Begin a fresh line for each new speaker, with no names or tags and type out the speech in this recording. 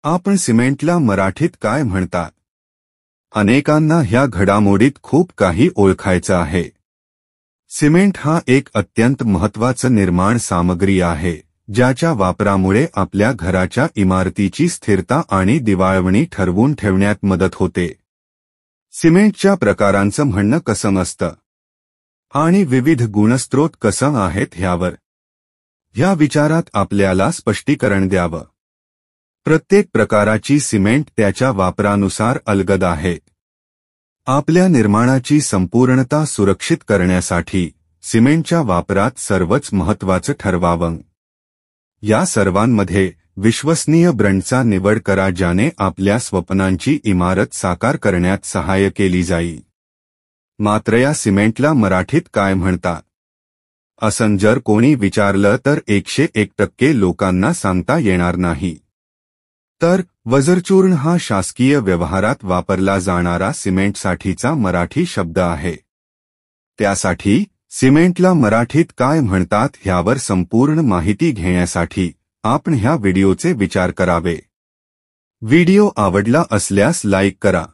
आपण सिमेंटला मराठीत काय म्हणतात? अनेकांना ह्या घडामोडीत खूप काही ओळखायचं आहे। सिमेंट हा एक अत्यंत महत्त्वाचं निर्माण सामग्री आहे, ज्याच्या वापरामुळे आपल्या घराच्या इमारतीची स्थिरता आणि दिवाळवणी ठरवून ठेवण्यात मदत होते। सिमेंटच्या प्रकारांचं म्हणणं कसं असतं आणि विविध गुणस्त्रोत कसं आहेत ह्यावर ह्या विचारात आपल्याला स्पष्टीकरण द्यावं। प्रत्येक प्रकाराची सिमेंट त्याच्या वापरानुसार अलगद आहे। आपल्या निर्माणाची संपूर्णता सुरक्षित करण्यासाठी सिमेंटच्या वापरात सर्वच महत्त्वाचं ठरवावं। या सर्वांमध्ये विश्वसनीय ब्रँडचा निवड करा, ज्याने आपल्या स्वप्नांची इमारत साकार करण्यात सहाय्य केली जाईल। मात्र या सिमेंटला मराठीत काय म्हणतात असं जर कोणी विचारलं तर 101% लोकांना सांगता येणार नाही। तर वजरचूर्ण हा शासकीय व्यवहारात वापरला जाणारा सिमेंटसाठीचा मराठी शब्द आहे। त्यासाठी सिमेंटला मराठीत काय म्हणतात ह्यावर संपूर्ण माहिती घेण्यासाठी आपण ह्या व्हिडिओचे विचार करावे। व्हिडिओ आवडला असल्यास लाईक करा।